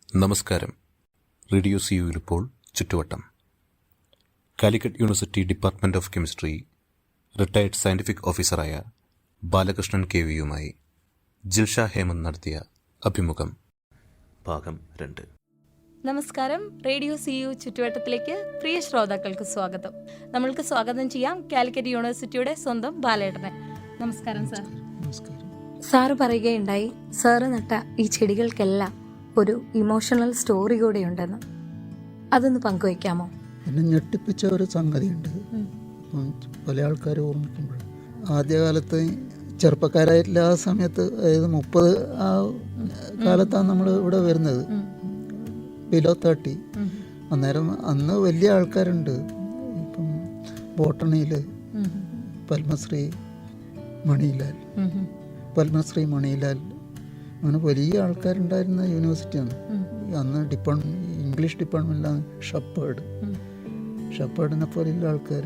നമസ്കാരം. റേഡിയോ സിയുയിൽ ഇപ്പോൾ ചുറ്റുവട്ടം. Calicut university department of chemistry retired scientific ഓഫീസറായ ബാലകൃഷ്ണൻ കെ.വി.യുമായി ജിൽഷ ഹേമന്ത് നടത്തിയ അഭിമുഖം ഭാഗം 2. നമസ്കാരം. റേഡിയോ സിയു ചുറ്റുവട്ടത്തിലേക്ക് പ്രിയ ശ്രോതാക്കൾക്ക് സ്വാഗതം. നമ്മൾക്ക് സ്വാഗതം ചെയ്യാം കാലിക്കറ്റ് യൂണിവേഴ്സിറ്റിയുടെ സ്വന്തം ബാലേട്ടനെ. നമസ്കാരം സാർ. സാറ് പറയുകയുണ്ടായി, സാറ് നട്ട ഈ ചെടികൾക്കെല്ലാം ഒരു ഇമോഷണൽ സ്റ്റോറി കൂടെ ഉണ്ടെന്ന്. അതൊന്ന് പങ്കുവയ്ക്കാമോ? എന്നെ ഞെട്ടിപ്പിച്ച ഒരു സംഗതിയുണ്ട്. പല ആൾക്കാർ ഓർമ്മിക്കുമ്പോൾ ആദ്യകാലത്ത് ചെറുപ്പക്കാരായിട്ടുള്ള ആ സമയത്ത്, അതായത് 30 ആ കാലത്താണ് നമ്മൾ ഇവിടെ വരുന്നത്, ബിലോ 30. അന്ന് വലിയ ആൾക്കാരുണ്ട്. ഇപ്പം ബോട്ടണിയിൽ പത്മശ്രീ മണിലാൽ അങ്ങനെ വലിയ ആൾക്കാരുണ്ടായിരുന്ന യൂണിവേഴ്സിറ്റിയാണ്. അന്ന് ഇംഗ്ലീഷ് ഡിപ്പാർട്ട്മെൻറ്റിലാണ് ഷപ്പേർഡിനെ പോലെയുള്ള ആൾക്കാർ.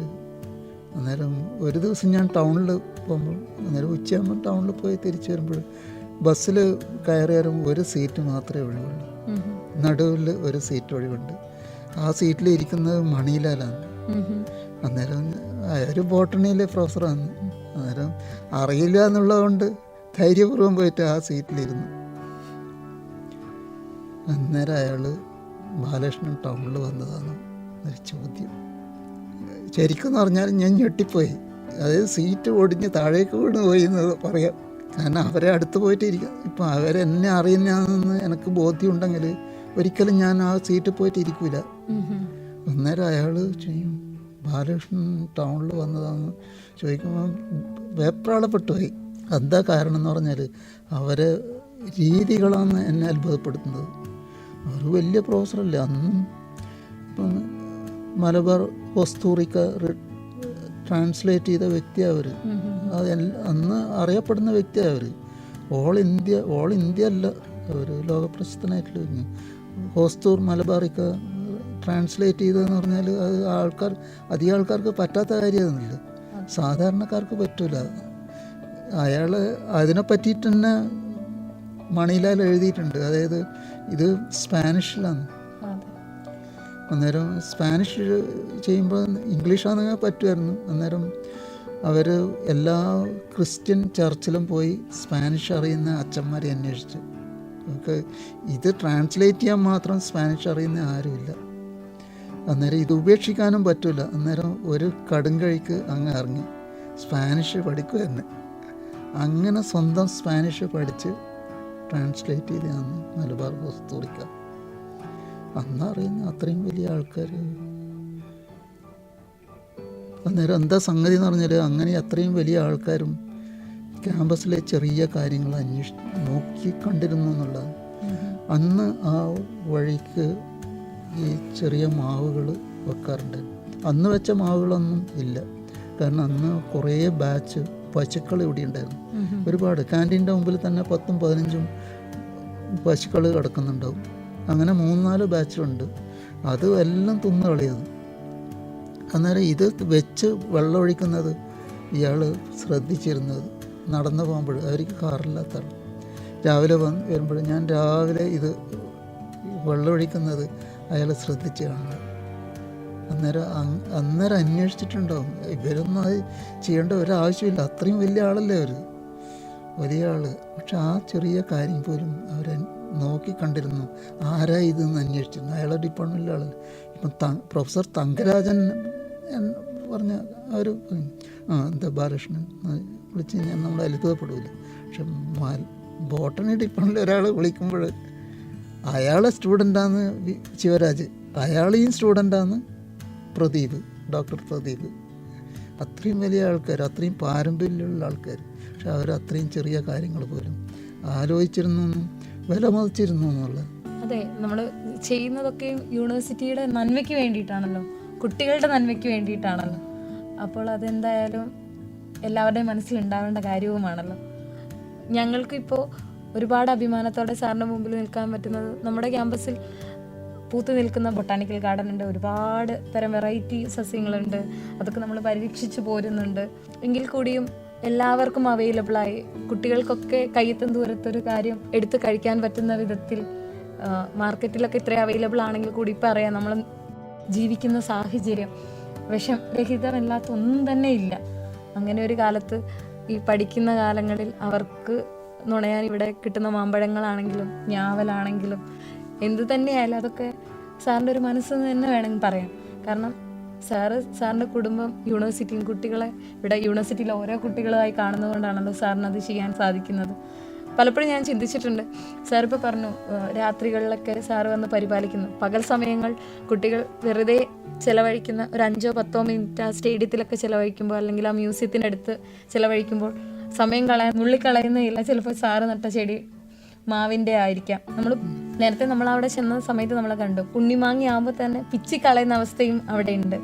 അന്നേരം ഒരു ദിവസം ഞാൻ ടൗണിൽ പോകുമ്പോൾ, അന്നേരം ഉച്ചയാകുമ്പോൾ ടൗണിൽ പോയി തിരിച്ചു വരുമ്പോൾ ബസ്സിൽ കയറിയാലും ഒരു സീറ്റ് മാത്രമേ ഒഴിവുള്ളൂ. നടുവിൽ ഒരു സീറ്റ് ഒഴിവുണ്ട്. ആ സീറ്റിൽ ഇരിക്കുന്നത് മണിലാലാണ്. അന്നേരം ഒരു ബോട്ടണിയിലെ പ്രൊഫസറാണ്. അന്നേരം അറിയില്ല എന്നുള്ളതുകൊണ്ട് ധൈര്യപൂർവ്വം പോയിട്ട് ആ സീറ്റിലിരുന്നു. അന്നേരം അയാൾ ബാലകൃഷ്ണൻ ടൗണിൽ വന്നതാണ് ഒരു ചോദ്യം. ശരിക്കും പറഞ്ഞാൽ ഞാൻ ഞെട്ടിപ്പോയി. അതായത് സീറ്റ് ഒടിഞ്ഞ് താഴേക്ക് വീണ് പോയി എന്ന് പറയാം. കാരണം അവരെ അടുത്ത് പോയിട്ട് ഇരിക്കാം. ഇപ്പം അവരെന്നെ അറിയുന്നതെന്ന് എനിക്ക് ബോധ്യമുണ്ടെങ്കിൽ ഒരിക്കലും ഞാൻ ആ സീറ്റിൽ പോയിട്ട് ഇരിക്കില്ല. അന്നേരം അയാൾ ചെയ്യും, ബാലകൃഷ്ണൻ ടൗണിൽ വന്നതാണെന്ന് ചോദിക്കുമ്പോൾ വെപ്രാളപ്പെട്ടു പോയി. എന്താ കാരണം എന്ന് പറഞ്ഞാൽ അവരെ രീതികളാണ് എന്നെ അത്ഭുതപ്പെടുത്തുന്നത്. അവർ വലിയ പ്രൊഫസറല്ലേ. അന്നും ഇപ്പം മലബാർ വസ്തൂറിക്ക ട്രാൻസ്ലേറ്റ് ചെയ്ത വ്യക്തിയാണ് അവർ. അന്ന് അറിയപ്പെടുന്ന വ്യക്തിയാണ് അവർ. ഓൾ ഇന്ത്യ അല്ല, അവർ ലോകപ്രശസ്തനായിട്ടുള്ള ഹോസ്തൂർ മലബാറിക്ക ട്രാൻസ്ലേറ്റ് ചെയ്തതെന്ന് പറഞ്ഞാൽ അത് അധികം ആൾക്കാർക്ക് പറ്റാത്ത കാര്യമൊന്നുമില്ല, സാധാരണക്കാർക്ക് പറ്റൂല. അയാൾ അതിനെ പറ്റിയിട്ട് തന്നെ മണിലാൽ എഴുതിയിട്ടുണ്ട്. അതായത് ഇത് സ്പാനിഷിലാണ്. അന്നേരം സ്പാനിഷ് ചെയ്യുമ്പോൾ ഇംഗ്ലീഷാണെങ്കിൽ പറ്റുമായിരുന്നു. അന്നേരം അവർ എല്ലാ ക്രിസ്ത്യൻ ചർച്ചിലും പോയി സ്പാനിഷ് അറിയുന്ന അച്ഛന്മാരെ അന്വേഷിച്ചു. നമുക്ക് ഇത് ട്രാൻസ്ലേറ്റ് ചെയ്യാൻ മാത്രം സ്പാനിഷ് അറിയുന്ന ആരുമില്ല. അന്നേരം ഇത് ഉപേക്ഷിക്കാനും പറ്റില്ല. അന്നേരം ഒരു കടുങ്കഴിക്ക് അങ്ങ് ഇറങ്ങി സ്പാനിഷ് പഠിക്കുമായിരുന്നു. അങ്ങനെ സ്വന്തം സ്പാനിഷ് പഠിച്ച് ട്രാൻസ്ലേറ്റ് ചെയ്താണ് മലബാർ വസ്തൂറിക്ക. അന്നറിയുന്ന അത്രയും വലിയ ആൾക്കാർ. അന്നേരം എന്താ സംഗതി എന്ന് പറഞ്ഞാൽ, അങ്ങനെ അത്രയും വലിയ ആൾക്കാരും ക്യാമ്പസിലെ ചെറിയ കാര്യങ്ങൾ നോക്കി കണ്ടിരുന്നു എന്നുള്ളതാണ്. അന്ന് ആ വഴിക്ക് ഈ ചെറിയ മാവുകൾ വെക്കാറുണ്ട്. അന്ന് വെച്ച മാവുകളൊന്നും ഇല്ല. കാരണം അന്ന് കുറേ ബാച്ച് പശുക്കൾ ഇവിടെ ഉണ്ടായിരുന്നു. ഒരുപാട് ക്യാൻറ്റീൻ്റെ മുമ്പിൽ തന്നെ 10-15 പശുക്കൾ കിടക്കുന്നുണ്ടാവും. അങ്ങനെ 3-4 ബാച്ചിലുണ്ട്. അത് എല്ലാം തിന്നു കളയത്. അന്നേരം ഇത് വെച്ച് വെള്ളം ഒഴിക്കുന്നത് ഇയാൾ ശ്രദ്ധിച്ചിരുന്നത്. നടന്നു പോകുമ്പോൾ, അവർക്ക് കാറില്ലാത്തതാണ്, രാവിലെ വരുമ്പോൾ ഞാൻ രാവിലെ ഇത് വെള്ളം ഒഴിക്കുന്നത് അയാൾ ശ്രദ്ധിച്ച് കാണുന്നത്. അന്നേരം അന്വേഷിച്ചിട്ടുണ്ടാവും. ഇവരൊന്നും അത് ചെയ്യേണ്ട ഒരാവശ്യമില്ല, അത്രയും വലിയ ആളല്ലേ അവർ, വലിയ ആൾ. പക്ഷെ ആ ചെറിയ കാര്യം പോലും അവർ നോക്കിക്കണ്ടിരുന്നു. ആരാ ഇതെന്ന് അന്വേഷിച്ചിരുന്നു. അയാളുടെ ഡിപ്പാർട്ട്മെൻറ്റിലെ ആളല്ലേ. ഇപ്പം പ്രൊഫസർ തങ്കരാജൻ പറഞ്ഞ അവർ എന്താ ബാലകൃഷ്ണൻ വിളിച്ച് കഴിഞ്ഞാൽ നമ്മൾ അത്ഭുതപ്പെടില്ല. പക്ഷെ ബോട്ടണി ഡിപ്പാർട്ട്മെൻറ്റിൽ ഒരാൾ വിളിക്കുമ്പോൾ അയാളെ സ്റ്റുഡൻ്റാണ് ശിവരാജ്, അയാളെയും സ്റ്റുഡൻ്റാണ് ഡോക്ടർ പ്രദീപ്. അത്രയും വലിയ ആൾക്കാർ, അത്രയും പാരമ്പര്യമുള്ള ആൾക്കാർ. പക്ഷെ അവർ അത്രയും ചെറിയ കാര്യങ്ങൾ പോലും ആലോചിച്ചിരുന്നു, വിലമതിച്ചിരുന്നു എന്നുള്ളത്. അതെ, നമ്മൾ ചെയ്യുന്നതൊക്കെ യൂണിവേഴ്സിറ്റിയുടെ നന്മയ്ക്ക് വേണ്ടിയിട്ടാണല്ലോ, കുട്ടികളുടെ നന്മയ്ക്ക് വേണ്ടിയിട്ടാണല്ലോ. അപ്പോൾ അതെന്തായാലും എല്ലാവരുടെയും മനസ്സിലുണ്ടാവേണ്ട കാര്യവുമാണല്ലോ. ഞങ്ങൾക്കിപ്പോൾ ഒരുപാട് അഭിമാനത്തോടെ സാറിൻ്റെ മുമ്പിൽ നിൽക്കാൻ പറ്റുന്നത്, നമ്മുടെ ക്യാമ്പസിൽ പൂത്തു നിൽക്കുന്ന ബൊട്ടാണിക്കൽ ഗാർഡൻ ഉണ്ട്, ഒരുപാട് തരം വെറൈറ്റി സസ്യങ്ങളുണ്ട്, അതൊക്കെ നമ്മൾ പരീക്ഷിച്ച് പോരുന്നുണ്ട്. എങ്കിൽ കൂടിയും എല്ലാവർക്കും അവൈലബിളായി, കുട്ടികൾക്കൊക്കെ കയ്യെത്തും ദൂരത്തൊരു കാര്യം എടുത്ത് കഴിക്കാൻ പറ്റുന്ന വിധത്തിൽ മാർക്കറ്റിലൊക്കെ ഇത്ര അവൈലബിൾ ആണെങ്കിൽ കൂടി ഇപ്പം അറിയാം നമ്മൾ ജീവിക്കുന്ന സാഹചര്യം വിഷരഹിതമല്ലാത്ത ഒന്നും തന്നെ ഇല്ല. അങ്ങനെ ഒരു കാലത്ത് ഈ പഠിക്കുന്ന കാലങ്ങളിൽ അവർക്ക് നുണയാൻ ഇവിടെ കിട്ടുന്ന മാമ്പഴങ്ങളാണെങ്കിലും ഞാവലാണെങ്കിലും എന്ത് തന്നെയായാലും അതൊക്കെ സാറിൻ്റെ ഒരു മനസ്സെന്ന് തന്നെ വേണമെങ്കിൽ പറയാം. കാരണം സാറിൻ്റെ കുടുംബം യൂണിവേഴ്സിറ്റിയും കുട്ടികളെ ഇവിടെ യൂണിവേഴ്സിറ്റിയിൽ ഓരോ കുട്ടികളായി കാണുന്നതുകൊണ്ടാണല്ലോ സാറിന് അത് ചെയ്യാൻ സാധിക്കുന്നത്. പലപ്പോഴും ഞാൻ ചിന്തിച്ചിട്ടുണ്ട്. സാറിപ്പോൾ പറഞ്ഞു രാത്രികളിലൊക്കെ സാറ് വന്ന് പരിപാലിക്കുന്നു. പകൽ സമയങ്ങൾ കുട്ടികൾ വെറുതെ ചിലവഴിക്കുന്ന ഒരു 5-10 മിനിറ്റ് ആ സ്റ്റേഡിയത്തിലൊക്കെ ചിലവഴിക്കുമ്പോൾ അല്ലെങ്കിൽ ആ മ്യൂസിയത്തിനടുത്ത് ചിലവഴിക്കുമ്പോൾ സമയം നുള്ളിക്കളയുന്നില്ല. ചിലപ്പോൾ സാറ് നട്ട ചെടി മാവിൻ്റെ ആയിരിക്കാം. നേരത്തെ നമ്മളവിടെ ചെന്ന സമയത്ത് നമ്മൾ കണ്ടു ഉണ്ണിമാങ്ങി ആകുമ്പോൾ തന്നെ പിച്ചി കളയുന്ന അവസ്ഥയും അവിടെ ഉണ്ട്.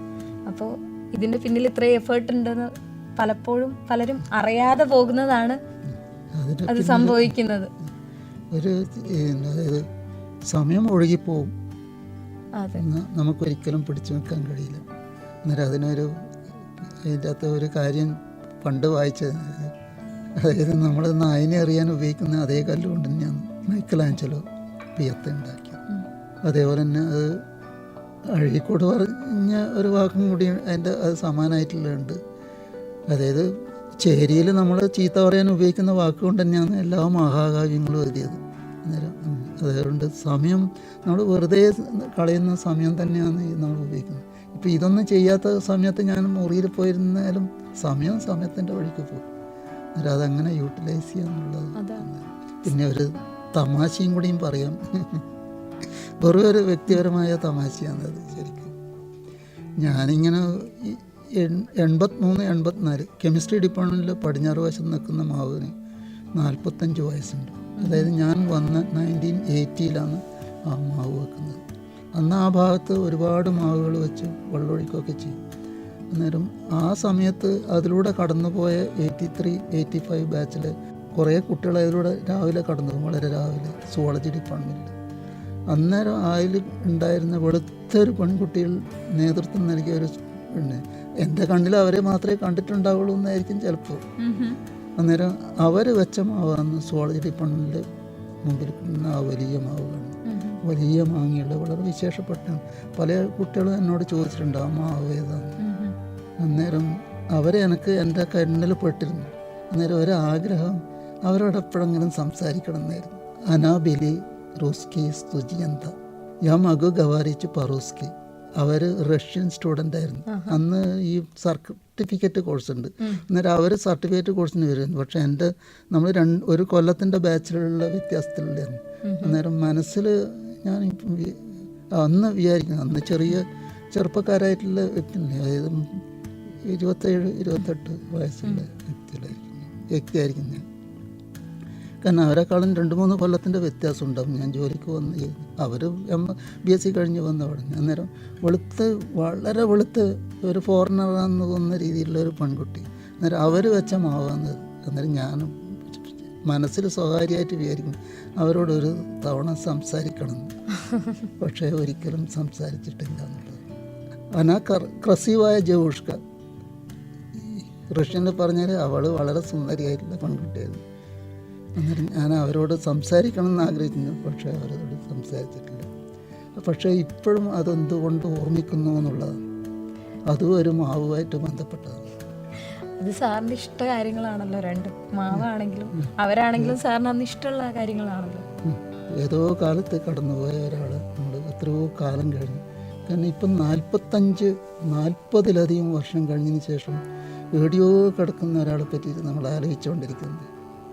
അപ്പോൾ ഇതിൻ്റെ പിന്നിൽ ഇത്രയും എഫേർട്ട് ഉണ്ടെന്ന് പലപ്പോഴും പലരും അറിയാതെ പോകുന്നതാണ് അത് സംഭവിക്കുന്നത്. ഒരു അതായത് സമയം ഒഴുകിപ്പോവും, നമുക്കൊരിക്കലും പിടിച്ചു നിൽക്കാൻ കഴിയില്ല. അന്നേരം അതിനൊരു ഇതിൻ്റെ അകത്ത് ഒരു കാര്യം പണ്ട് വായിച്ചത്, അതായത് നമ്മൾ നായിനെ അറിയാൻ ഉപയോഗിക്കുന്ന അതേ കല്ലുകൊണ്ട് തന്നെയാണ് മൈക്കലാഞ്ചലോ പിയത്ത ഉണ്ടാക്കിയത്. അതേപോലെ തന്നെ അത് അഴീക്കോട് പറഞ്ഞ ഒരു വാക്കും കൂടി അതിൻ്റെ അത് സമാനമായിട്ടുള്ളുണ്ട്. അതായത് ചേരിയിൽ നമ്മൾ ചീത്ത പറയാൻ ഉപയോഗിക്കുന്ന വാക്കുകൊണ്ട് തന്നെയാണ് എല്ലാ മഹാകാവ്യങ്ങളും എഴുതിയത്. അന്നേരം അതുകൊണ്ട് സമയം നമ്മൾ വെറുതെ കളയുന്ന സമയം തന്നെയാണ് നമ്മൾ ഉപയോഗിക്കുന്നത്. ഇപ്പോൾ ഇതൊന്നും ചെയ്യാത്ത സമയത്ത് ഞാൻ മുറിയിൽ പോയിരുന്നാലും സമയത്തിൻ്റെ വഴിക്ക് പോകും. അന്നേരം അതങ്ങനെ യൂട്ടിലൈസ് ചെയ്യാന്നുള്ളത്. പിന്നെ ഒരു തമാശയും കൂടിയും പറയാം. വെറും ഒരു വ്യക്തിപരമായ തമാശയാണത് ശരിക്കും. ഞാനിങ്ങനെ 83-84 കെമിസ്ട്രി ഡിപ്പാർട്ട്മെൻറ്റിൽ പടിഞ്ഞാറ് വശം നിൽക്കുന്ന മാവിന് 45 വയസ്സുണ്ട്. അതായത് ഞാൻ വന്ന 1980 ആ മാവ് വെക്കുന്നത്. അന്ന് ആ ഭാഗത്ത് ഒരുപാട് മാവുകൾ വെച്ച് വെള്ളമൊഴിക്കുകയൊക്കെ ചെയ്യും. അന്നേരം ആ സമയത്ത് അതിലൂടെ കടന്നുപോയ 83-85 ബാച്ചിൽ കുറേ കുട്ടികൾ അതിലൂടെ രാവിലെ കടന്നു പോകും, വളരെ രാവിലെ സുവോളജി ഡിപ്പാർട്ട്മെൻറ്റിൽ. അന്നേരം അതിൽ ഉണ്ടായിരുന്ന വെളുത്തൊരു പെൺകുട്ടികൾ നേതൃത്വം നൽകിയ ഒരു പെണ്ണ്, എൻ്റെ കണ്ണിൽ അവരെ മാത്രമേ കണ്ടിട്ടുണ്ടാവുള്ളൂ എന്നായിരിക്കും ചിലപ്പോൾ. അന്നേരം അവർ വെച്ച മാവാണ് സുവോളജി ഡിപ്പാർട്ട്മെൻറ്റിൽ മുമ്പിൽ ആ വലിയ മാവ് കാണുന്നത്. വലിയ മാങ്ങയുള്ള വളരെ വിശേഷപ്പെട്ട പല കുട്ടികളും എന്നോട് ചോദിച്ചിട്ടുണ്ട് ആ മാവ് ഏതാണ്. അന്നേരം അവരെ എനിക്ക് എൻ്റെ കണ്ണിൽ പെട്ടിരുന്നു. അന്നേരം ഒരാഗ്രഹം അവരോട് എപ്പോഴെങ്കിലും സംസാരിക്കണം എന്നായിരുന്നു. അനാബിലി റൂസ്കി സ്തുജിയന്ത യാ മഗു ഗവാരിച്ച് പറൂസ്കി. അവർ റഷ്യൻ സ്റ്റുഡൻ്റ് ആയിരുന്നു. അന്ന് ഈ സർട്ടിഫിക്കറ്റ് കോഴ്സ് ഉണ്ട്. അന്നേരം അവർ സർട്ടിഫിക്കറ്റ് കോഴ്സിന് വരുന്നു. പക്ഷേ നമ്മൾ ഒരു കൊല്ലത്തിൻ്റെ ബാച്ചിലുള്ള വ്യത്യാസത്തിലുണ്ടായിരുന്നു. അന്നേരം മനസ്സിൽ ഞാൻ അന്ന് വിചാരിക്കുന്നു, അന്ന് ചെറുപ്പക്കാരായിട്ടുള്ള അതായത് 27-28 വയസ്സുള്ള വ്യക്തിയായിരിക്കും ഞാൻ. കാരണം അവരെക്കാളും 2-3 കൊല്ലത്തിൻ്റെ വ്യത്യാസം ഉണ്ടാവും. ഞാൻ ജോലിക്ക് വന്ന് അവർ BSc കഴിഞ്ഞ് വന്നവിടെ. അന്നേരം വളരെ വെളുത്ത് ഒരു ഫോറിനറാണെന്ന് തോന്നുന്ന രീതിയിലുള്ള ഒരു പെൺകുട്ടി. അന്നേരം അവർ വെച്ച മാവാണ്. അന്നേരം ഞാനും മനസ്സിൽ സ്വകാര്യമായിട്ട് വിചാരിക്കും അവരോടൊരു തവണ സംസാരിക്കണം. പക്ഷേ ഒരിക്കലും സംസാരിച്ചിട്ടില്ല എന്നുള്ളത്. ക്രസീവായ ജവൂഷ്ക, റഷ്യനിൽ പറഞ്ഞാൽ അവൾ വളരെ സുന്ദരിയായിട്ടുള്ള പെൺകുട്ടിയായിരുന്നു. അന്നേരം ഞാൻ അവരോട് സംസാരിക്കണം എന്ന് ആഗ്രഹിക്കുന്നു, പക്ഷേ അവരോട് സംസാരിച്ചിട്ടില്ല. പക്ഷേ ഇപ്പോഴും അതെന്തുകൊണ്ട് ഓർമ്മിക്കുന്നു എന്നുള്ളതാണ്. അതും ഒരു മാവുമായിട്ട് ബന്ധപ്പെട്ടതാണ്. ഇത് സാറിൻ്റെ ഇഷ്ട കാര്യങ്ങളാണല്ലോ രണ്ടും, മാവാണെങ്കിലും അവരാണെങ്കിലും സാറിന് അന്ന് ഇഷ്ടമുള്ള കാര്യങ്ങളാണല്ലോ. ഏതോ കാലത്ത് കടന്നുപോയ ഒരാൾ നമ്മൾ എത്രയോ കാലം കഴിഞ്ഞു. കാരണം ഇപ്പം 40-ലധികം വർഷം കഴിഞ്ഞതിന് ശേഷം എവിടെയോ കിടക്കുന്ന ഒരാളെ പറ്റിയിട്ട് നമ്മൾ ആലോചിച്ചുകൊണ്ടിരിക്കുന്നത്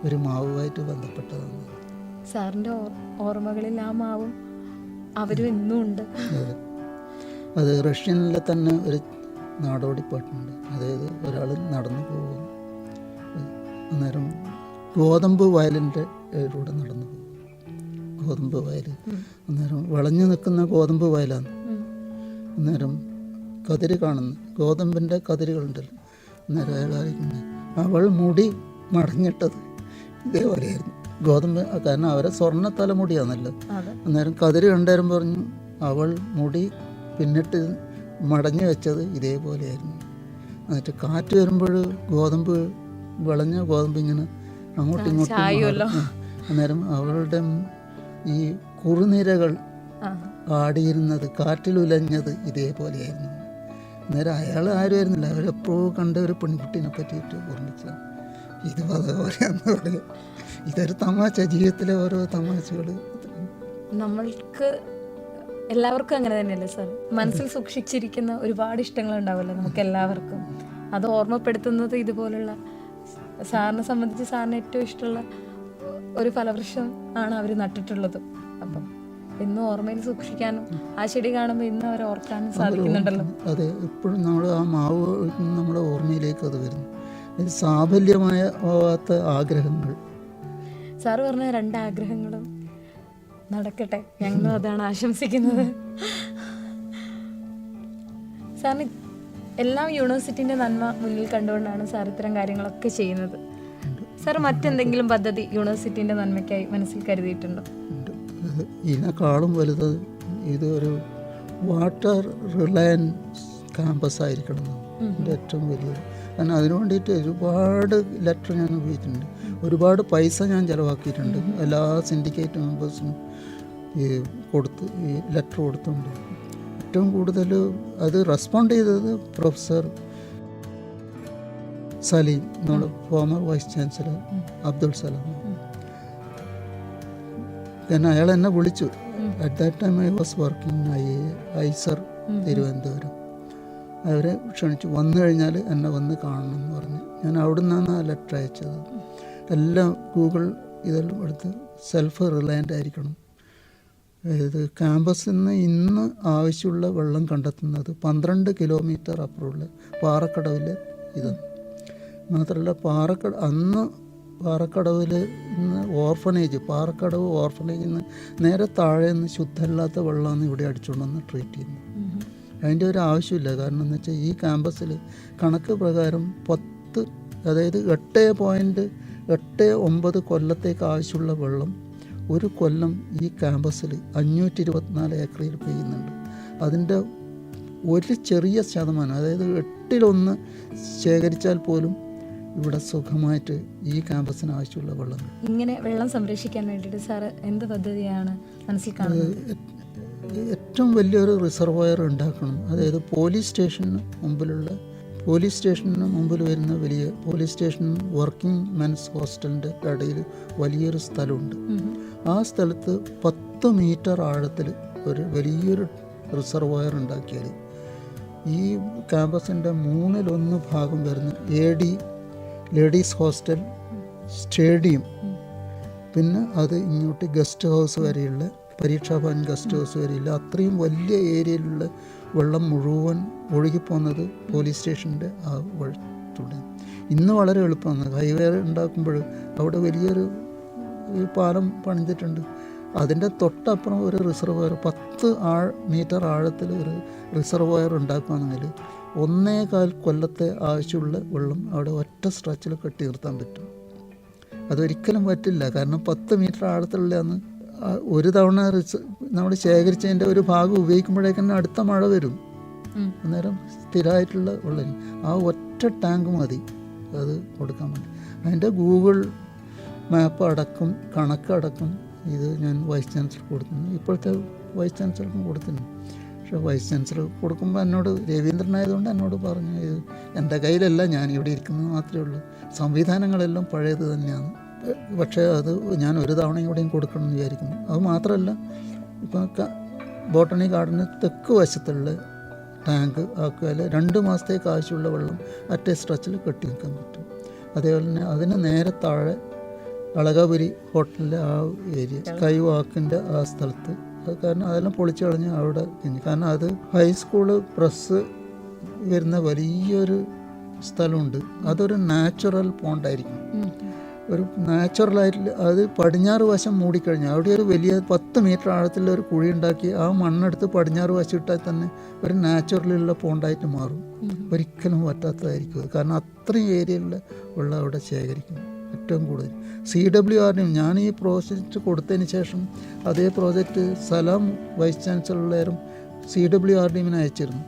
ഒരു മാവുമായിട്ട് ബന്ധപ്പെട്ടതാണ്. സാറിൻ്റെ ഓർമ്മകളിൽ ആ മാവും അവരും ഇന്നും ഉണ്ട്. അത് റഷ്യനിലെ തന്നെ ഒരു നാടോടി പാട്ടുണ്ട്. അതായത് ഒരാൾ നടന്നു പോകും, അന്നേരം ഗോതമ്പ് വയലിൻ്റെ കൂടെ നടന്നു പോകും. ഗോതമ്പ് വയൽ അന്നേരം വിളഞ്ഞു നിൽക്കുന്ന ഗോതമ്പ് വയലാണ്. അന്നേരം കതിര് കാണുന്നു, ഗോതമ്പിൻ്റെ കതിരുകളുണ്ടല്ലോ. അന്നേരം അയാളായിരിക്കുന്നത് അവൾ മുടി മടങ്ങിട്ടത് ഇതേപോലെയായിരുന്നു ഗോതമ്പ്. കാരണം അവരെ സ്വർണ്ണ തലമുടിയാണല്ലോ. അന്നേരം കതിര് കണ്ടേരം പറഞ്ഞു അവൾ മുടി പിന്നിട്ട് മടങ്ങി വെച്ചത് ഇതേപോലെയായിരുന്നു. എന്നിട്ട് കാറ്റ് വരുമ്പോൾ വിളഞ്ഞ ഗോതമ്പ് ഇങ്ങനെ അങ്ങോട്ടും ഇങ്ങോട്ടും. അന്നേരം അവളുടെ ഈ കുറുനിരകൾ ആ ആടിയിരുന്നത്, കാറ്റിലുലഞ്ഞത് ഇതേപോലെയായിരുന്നു. അന്നേരം അയാൾ ആരുമായിരുന്നില്ല, അവരെപ്പോഴും കണ്ട ഒരു പെൺകുട്ടീനെ പറ്റിയിട്ട് ഓർമ്മിച്ച ഇത് അതേപോലെയാന്ന് പറയുക. ഇതൊരു തമാശ, ജീവിതത്തിലെ ഓരോ തമാശകൾ. നമ്മൾക്ക് എല്ലാവർക്കും അങ്ങനെ തന്നെയല്ലേ സാർ? മനസ്സിൽ സൂക്ഷിച്ചിരിക്കുന്ന ഒരുപാട് ഇഷ്ടങ്ങൾ ഉണ്ടാവുമല്ലോ നമുക്ക് എല്ലാവർക്കും. അത് ഓർമ്മപ്പെടുത്തുന്നത് ഇതുപോലുള്ള, സാറിനെ സംബന്ധിച്ച് സാറിന് ഏറ്റവും ഇഷ്ടമുള്ള ഒരു ഫലവൃക്ഷം ആണ് അവർ നട്ടിട്ടുള്ളത്. അപ്പം ഇന്നും ഓർമ്മയിൽ സൂക്ഷിക്കാനും ആ ചെടി കാണുമ്പോൾ ഇന്നും അവരെ ഓർക്കാനും സാധിക്കുന്നുണ്ടല്ലോ. അതെ, എപ്പോഴും നമ്മൾ ആ മാവ് നമ്മുടെ ഓർമ്മയിലേക്ക് അത് വരുന്നു. ഇത് സാഫല്യമാവാത്ത ആഗ്രഹങ്ങൾ. സാറ് പറഞ്ഞ 2 ആഗ്രഹങ്ങളും നടക്കട്ടെ, ഞങ്ങളും അതാണ് ആശംസിക്കുന്നത്. സാറിന് എല്ലാം യൂണിവേഴ്സിറ്റിൻ്റെ നന്മ മുന്നിൽ കണ്ടുകൊണ്ടാണ് സാർ ഇത്തരം കാര്യങ്ങളൊക്കെ ചെയ്യുന്നത്. സാർ മറ്റെന്തെങ്കിലും പദ്ധതി യൂണിവേഴ്സിറ്റിൻ്റെ നന്മയ്ക്കായി മനസ്സിൽ കരുതിയിട്ടുണ്ടോ? ഇതിനേക്കാളും വലുത് ഇതൊരു വാട്ടർ റിലയൻസ് ക്യാമ്പസ് ആയിരിക്കണം എൻ്റെ ഏറ്റവും വലിയത്. കാരണം അതിനു വേണ്ടിയിട്ട് ഒരുപാട് ലെറ്റർ ഞാൻ ഉപയോഗിച്ചിട്ടുണ്ട്, ഒരുപാട് പൈസ ഞാൻ ചിലവാക്കിയിട്ടുണ്ട്. എല്ലാ സിൻഡിക്കേറ്റ് മെമ്പേഴ്സിനും ഈ ലെറ്റർ കൊടുത്തുണ്ട്. ഏറ്റവും കൂടുതൽ അത് റെസ്പോണ്ട് ചെയ്തത് പ്രൊഫസർ സലീം, നമ്മുടെ former vice chancellor Abdul Salam. കാരണം അയാൾ എന്നെ വിളിച്ചു. At that time I was working IISER Thiruvananthapuram. അവരെ ക്ഷണിച്ചു, വന്നു കഴിഞ്ഞാൽ എന്നെ വന്ന് കാണണം എന്ന് പറഞ്ഞ് ഞാൻ അവിടെ നിന്നാണ് ആ ലെറ്റർ അയച്ചത്. എല്ലാം ഗൂഗിൾ ഇതെല്ലാം എടുത്ത് സെൽഫ് റിലയൻ്റ് ആയിരിക്കണം. ഇത് ക്യാമ്പസിൽ നിന്ന് ഇന്ന് ആവശ്യമുള്ള വെള്ളം കണ്ടെത്തുന്നത് 12 കിലോമീറ്റർ അപ്പുറമുള്ള പാറക്കടവിലെ ഇത് മാത്രമല്ല. അന്ന് പാറക്കടവിൽ നിന്ന് പാറക്കടവ് ഓർഫനേജിൽ നിന്ന് നേരെ താഴെ നിന്ന് ശുദ്ധമല്ലാത്ത വെള്ളമാണ് ഇവിടെ അടിച്ചുകൊണ്ടുവന്ന് ട്രീറ്റ് ചെയ്യുന്നത്. അതിൻ്റെ ഒരു ആവശ്യമില്ല. കാരണം എന്ന് വെച്ചാൽ ഈ ക്യാമ്പസിൽ കണക്ക് പ്രകാരം 8.89 കൊല്ലത്തേക്ക് ആവശ്യമുള്ള വെള്ളം ഒരു കൊല്ലം ഈ ക്യാമ്പസിൽ 524 ഏക്കറിൽ പെയ്യുന്നുണ്ട്. അതിൻ്റെ ഒരു ചെറിയ ശതമാനം, അതായത് 8-1 ശേഖരിച്ചാൽ പോലും ഇവിടെ സുഖമായിട്ട് ഈ ക്യാമ്പസിന് ആവശ്യമുള്ള വെള്ളം. ഇങ്ങനെ വെള്ളം സംരക്ഷിക്കാൻ വേണ്ടിയിട്ട് സാറ് എന്ത് പദ്ധതിയാണ് മനസ്സിൽ കാണുന്നത്? ഏറ്റവും വലിയൊരു റിസർവോയർ ഉണ്ടാക്കണം. അതായത് പോലീസ് സ്റ്റേഷന് മുമ്പിൽ വരുന്ന വലിയ പോലീസ് സ്റ്റേഷൻ വർക്കിംഗ് മെൻസ് ഹോസ്റ്റലിൻ്റെ ഇടയിൽ വലിയൊരു സ്ഥലമുണ്ട്. ആ സ്ഥലത്ത് 10 മീറ്റർ ആഴത്തിൽ ഒരു വലിയൊരു റിസർവോയർ ഉണ്ടാക്കിയാൽ ഈ ക്യാമ്പസിൻ്റെ 1/3 ഭാഗം വരുന്ന AD ലേഡീസ് ഹോസ്റ്റൽ, സ്റ്റേഡിയം, പിന്നെ അത് ഇങ്ങോട്ട് ഗസ്റ്റ് ഹൗസ് വരെയുള്ള പരീക്ഷാഭവൻ ഗസ്റ്റ് ഹൗസ് വരെയുള്ള അത്രയും വലിയ ഏരിയയിലുള്ള വെള്ളം മുഴുവൻ ഒഴുകിപ്പോകുന്നത് പോലീസ് സ്റ്റേഷൻ്റെ ആ വഴിത്തൂടെ. ഇന്ന് വളരെ എളുപ്പമാണ്. ഹൈവേ ഉണ്ടാക്കുമ്പോൾ അവിടെ വലിയൊരു പാലം പണിതിട്ടുണ്ട്. അതിൻ്റെ തൊട്ടപ്പുറം ഒരു റിസർവോയർ 10 മീറ്റർ ആഴത്തിൽ ഒരു റിസർവോയർ ഉണ്ടാക്കുകയാണെങ്കിൽ 1.25 കൊല്ലത്തെ ആവശ്യമുള്ള വെള്ളം അവിടെ ഒറ്റ സ്ട്രെച്ചിൽ കെട്ടി നിർത്താൻ പറ്റും. അതൊരിക്കലും പറ്റില്ല. കാരണം 10 മീറ്റർ ആഴത്തിലുള്ളതാണ്. ഒരു തവണ നമ്മൾ ശേഖരിച്ചതിൻ്റെ ഒരു ഭാഗം ഉപയോഗിക്കുമ്പോഴേക്കും അടുത്ത മഴ വരും. അന്നേരം സ്ഥിരമായിട്ടുള്ള വെള്ളം ആ ഒറ്റ ടാങ്ക് മതി അത് കൊടുക്കാൻ വേണ്ടി. അതിൻ്റെ ഗൂഗിൾ മാപ്പ് അടക്കം കണക്കടക്കം ഇത് ഞാൻ വൈസ് ചാൻസലർ കൊടുത്തിരുന്നു. ഇപ്പോഴത്തെ വൈസ് ചാൻസലർക്കും കൊടുത്തിരുന്നു. പക്ഷേ വൈസ് ചാൻസലർ കൊടുക്കുമ്പോൾ എന്നോട് രവീന്ദ്രനായതുകൊണ്ട് എന്നോട് പറഞ്ഞു, ഇത് എൻ്റെ കയ്യിലല്ല, ഞാൻ ഇവിടെ ഇരിക്കുന്നത് മാത്രമേ ഉള്ളൂ, സംവിധാനങ്ങളെല്ലാം പഴയത് തന്നെയാണ്. പക്ഷേ അത് ഞാൻ ഒരു തവണ ഇവിടെയും കൊടുക്കണം എന്ന് വിചാരിക്കുന്നു. അത് മാത്രമല്ല, ഇപ്പം ബോട്ടണി ഗാർഡന് തെക്ക് വശത്തുള്ള ടാങ്ക് ആക്കിയാൽ 2 മാസത്തേക്ക് ആവശ്യമുള്ള വെള്ളം അറ്റേ സ്ട്രെച്ചിൽ കെട്ടി നിൽക്കാൻ പറ്റും. അതേപോലെ തന്നെ അതിന് നേരെ താഴെ അളകാപുരി ഹോട്ടലിൻ്റെ ആ ഏരിയ, സ്കൈവാക്കിൻ്റെ ആ സ്ഥലത്ത്, അത് കാരണം അതെല്ലാം പൊളിച്ചു കളഞ്ഞ് അവിടെ കഴിഞ്ഞു. കാരണം അത് ഹൈസ്കൂള് പ്രസ് വരുന്ന വലിയൊരു സ്ഥലമുണ്ട്. അതൊരു നാച്ചുറൽ പോണ്ടായിരിക്കും. ഒരു നാച്ചുറലായിട്ട് അത് പടിഞ്ഞാറ് വശം മൂടിക്കഴിഞ്ഞാൽ അവിടെ ഒരു വലിയ 10 മീറ്റർ ആഴത്തിലുള്ള ഒരു കുഴി ഉണ്ടാക്കി ആ മണ്ണെടുത്ത് പടിഞ്ഞാറ് വശം ഇട്ടാൽ തന്നെ ഒരു നാച്ചുറലുള്ള പോണ്ടായിട്ട് മാറും. ഒരിക്കലും പറ്റാത്തതായിരിക്കും. കാരണം അത്രയും ഏരിയയിലുള്ള വെള്ളം അവിടെ ശേഖരിക്കും. ഏറ്റവും കൂടുതൽ CWRD, ഞാൻ ഈ പ്രോജക്റ്റ് കൊടുത്തതിന് ശേഷം അതേ പ്രോജക്റ്റ് സലാം വൈസ് ചാൻസലറും CWRDന് അയച്ചിരുന്നു.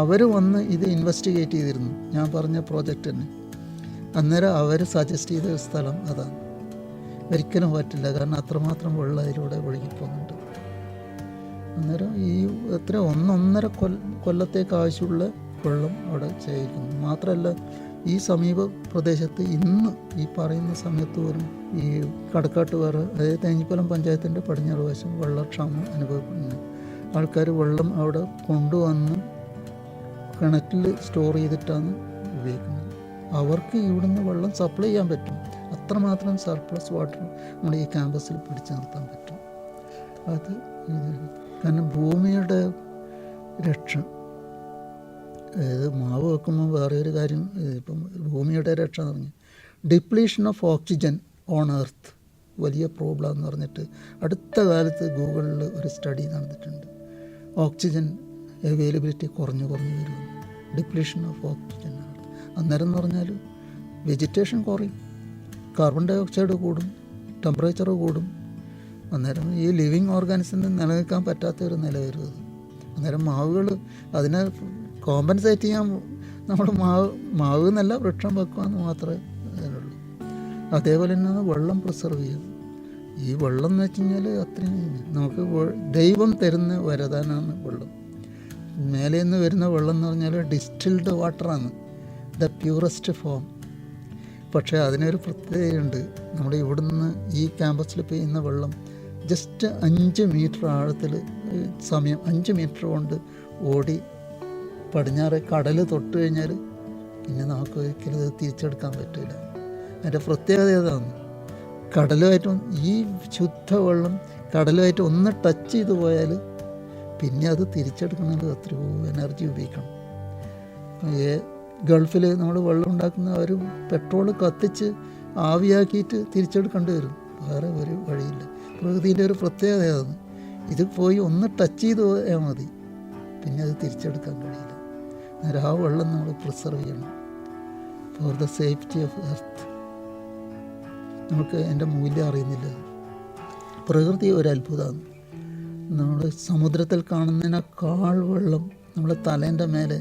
അവർ വന്ന് ഇത് ഇൻവെസ്റ്റിഗേറ്റ് ചെയ്തിരുന്നു, ഞാൻ പറഞ്ഞ പ്രോജക്റ്റ് തന്നെ. അന്നേരം അവർ സജസ്റ്റ് ചെയ്ത സ്ഥലം അതാണ്. ഒരിക്കലും പറ്റില്ല. കാരണം അത്രമാത്രം വെള്ളം അതിലൂടെ ഒഴുകിപ്പോകുന്നുണ്ട്. അന്നേരം ഈ എത്ര 1.5 കൊല്ലത്തേക്ക് ആവശ്യമുള്ള വെള്ളം അവിടെ ശേഖരിക്കുന്നു. മാത്രമല്ല ഈ സമീപ പ്രദേശത്ത് ഇന്ന് ഈ പറയുന്ന സമയത്ത് പോലും ഈ കടക്കാട്ടുപാറ, അതായത് തേഞ്ഞിപ്പലം പഞ്ചായത്തിൻ്റെ പടിഞ്ഞാറ് വശം വെള്ളക്ഷാമം അനുഭവപ്പെടുന്നു. ആൾക്കാർ വെള്ളം അവിടെ കൊണ്ടുവന്ന് കിണറ്റിൽ സ്റ്റോർ ചെയ്തിട്ടാണ് ഉപയോഗിക്കുന്നത്. അവർക്ക് ഇവിടുന്ന് വെള്ളം സപ്ലൈ ചെയ്യാൻ പറ്റും. അത്രമാത്രം സർപ്ലസ് വാട്ടർ നമ്മുടെ ഈ ക്യാമ്പസിൽ പിടിച്ചു നിർത്താൻ പറ്റും. അത് കാരണം ഭൂമിയുടെ രക്ഷ, അതായത് മാവ് വെക്കുമ്പോൾ വേറെ ഒരു കാര്യം, ഇപ്പം ഭൂമിയുടെ രക്ഷ എന്ന് പറഞ്ഞാൽ depletion of oxygen on earth വലിയ പ്രോബ്ലം എന്ന് പറഞ്ഞിട്ട് അടുത്ത കാലത്ത് ഗൂഗിളിൽ ഒരു സ്റ്റഡി നടന്നിട്ടുണ്ട്. ഓക്സിജൻ അവൈലബിലിറ്റി കുറഞ്ഞു വരുന്നു, ഡിപ്ലീഷൻ ഓഫ് ഓക്സിജൻ. അന്നേരം എന്ന് പറഞ്ഞാൽ വെജിറ്റേഷൻ കുറയും, കാർബൺ ഡൈ ഓക്സൈഡ് കൂടും, ടെമ്പറേച്ചർ കൂടും. അന്നേരം ഈ ലിവിങ് ഓർഗാനിസത്തിന് നിലനിൽക്കാൻ പറ്റാത്തൊരു നില വരുന്നത്. അന്നേരം മാവുകൾ അതിനെ കോമ്പൻസേറ്റ് ചെയ്യാൻ നമ്മൾ മാവ് എന്നല്ല വൃക്ഷം വെക്കുമെന്ന് മാത്രമേ അതിനുള്ളൂ. അതേപോലെ തന്നെ വെള്ളം പ്രിസർവ് ചെയ്യും. ഈ വെള്ളം എന്ന് വെച്ച് കഴിഞ്ഞാൽ അത്രയും നമുക്ക് ദൈവം തരുന്ന വരദാനാണ് വെള്ളം. മേലെ നിന്ന് വരുന്ന വെള്ളം എന്ന് പറഞ്ഞാൽ ഡിസ്റ്റിൽഡ് വാട്ടറാണ്, ദ പ്യൂറസ്റ്റ് ഫോം. പക്ഷേ അതിനൊരു പ്രത്യേകതയുണ്ട്. നമ്മുടെ ഇവിടുന്ന് ഈ ക്യാമ്പസിൽ പെയ്യുന്ന വെള്ളം ജസ്റ്റ് 5 മീറ്റർ ആഴത്തിൽ 5 മീറ്റർ കൊണ്ട് ഓടി പടിഞ്ഞാറ് കടൽ തൊട്ട് കഴിഞ്ഞാൽ പിന്നെ നമുക്ക് ഒരിക്കലും ഇത് തിരിച്ചെടുക്കാൻ പറ്റില്ല. അതിൻ്റെ പ്രത്യേകത ഏതാണ്? കടലുമായിട്ടും ഈ ശുദ്ധവെള്ളം കടലുമായിട്ട് ഒന്ന് ടച്ച് ചെയ്ത് പോയാൽ പിന്നെ അത് തിരിച്ചെടുക്കണമെങ്കിൽ എത്രയോ എനർജി ഉപയോഗിക്കണം. ഗൾഫിൽ നമ്മൾ വെള്ളം ഉണ്ടാക്കുന്ന ഒരു പെട്രോൾ കത്തിച്ച് ആവിയാക്കിയിട്ട് തിരിച്ചെടുക്കേണ്ടി വരും. വേറെ ഒരു വഴിയില്ല. പ്രകൃതിൻ്റെ ഒരു പ്രത്യേകതയാണ്. ഇത് പോയി ഒന്ന് ടച്ച് ചെയ്ത് പോയാൽ മതി, പിന്നെ അത് തിരിച്ചെടുക്കാൻ കഴിയില്ല. അന്നേരം ആ വെള്ളം നമ്മൾ പ്രിസർവ് ചെയ്യണം for the safety of earth. നമുക്ക് എൻ്റെ മൂല്യം അറിയുന്നില്ല. പ്രകൃതി ഒരു അത്ഭുതമാണ്. നമ്മൾ സമുദ്രത്തിൽ കാണുന്നതിനേക്കാൾ വെള്ളം നമ്മളെ തലേൻ്റെ മേലെ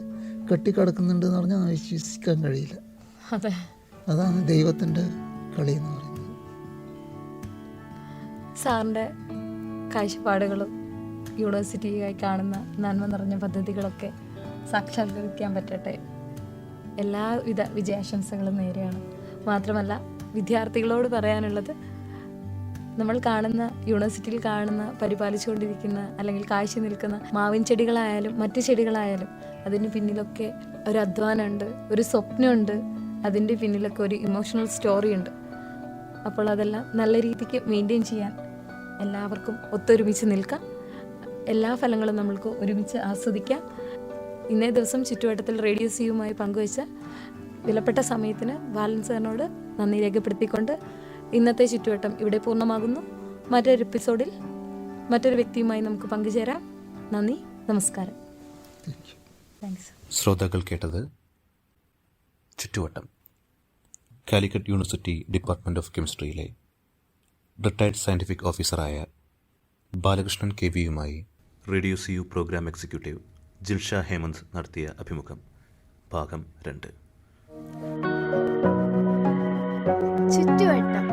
കെട്ടിക്കിടക്കുന്നുണ്ട് എന്ന് പറഞ്ഞാൽ വിശ്വസിക്കാൻ കഴിയില്ല. അതാണ് ദൈവത്തിൻ്റെ കളി എന്ന് പറയുന്നത്. സാറിൻ്റെ കാഴ്ചപ്പാടുകളും യൂണിവേഴ്സിറ്റിയായി കാണുന്ന നന്മ നിറഞ്ഞ പദ്ധതികളൊക്കെ സാക്ഷാത്കരിക്കാൻ പറ്റട്ടെ. എല്ലാവിധ വിജയാശംസകളും നേരെയാണ്. മാത്രമല്ല വിദ്യാർത്ഥികളോട് പറയാനുള്ളത്, നമ്മൾ കാണുന്ന യൂണിവേഴ്സിറ്റിയിൽ കാണുന്ന പരിപാലിച്ചുകൊണ്ടിരിക്കുന്ന അല്ലെങ്കിൽ കാഴ്ച നിൽക്കുന്ന മാവിൻ ചെടികളായാലും മറ്റു ചെടികളായാലും അതിന് പിന്നിലൊക്കെ ഒരു അധ്വാനമുണ്ട്, ഒരു സ്വപ്നമുണ്ട്, അതിൻ്റെ പിന്നിലൊക്കെ ഒരു ഇമോഷണൽ സ്റ്റോറി ഉണ്ട്. അപ്പോൾ അതെല്ലാം നല്ല രീതിക്ക് മെയിൻറ്റെയിൻ ചെയ്യാൻ എല്ലാവർക്കും ഒത്തൊരുമിച്ച് നിൽക്കാം. എല്ലാ ഫലങ്ങളും നമ്മൾക്ക് ഒരുമിച്ച് ആസ്വദിക്കാം. ഇന്നേ ദിവസം ചുറ്റുവട്ടത്തിൽ റേഡിയോ സിയുമായി പങ്കുവച്ച വിലപ്പെട്ട സമയത്തിന് ബാലൻ സാറിനോട് നന്ദി രേഖപ്പെടുത്തിക്കൊണ്ട് ഇന്നത്തെ ചുറ്റുവട്ടം ഇവിടെ പൂർണ്ണമാകുന്നു. മറ്റൊരു എപ്പിസോഡിൽ മറ്റൊരു വ്യക്തിയുമായി നമുക്ക് പങ്കുചേരാം. നന്ദി, നമസ്കാരം. താങ്ക്സ്. ശ്രോതാക്കൾ കേട്ടത് ചുറ്റുവട്ടം. കാലിക്കറ്റ് യൂണിവേഴ്സിറ്റി ഡിപ്പാർട്ട്മെൻറ്റ് ഓഫ് കെമിസ്ട്രിയിലെ റിട്ടയർഡ് സയൻറ്റിഫിക് ഓഫീസറായ ബാലകൃഷ്ണൻ കെവിയുമായി radio CU program executive Jilsha Hemanth നടത്തിയ അഭിമുഖം ഭാഗം 2. ചുറ്റുവട്ടം.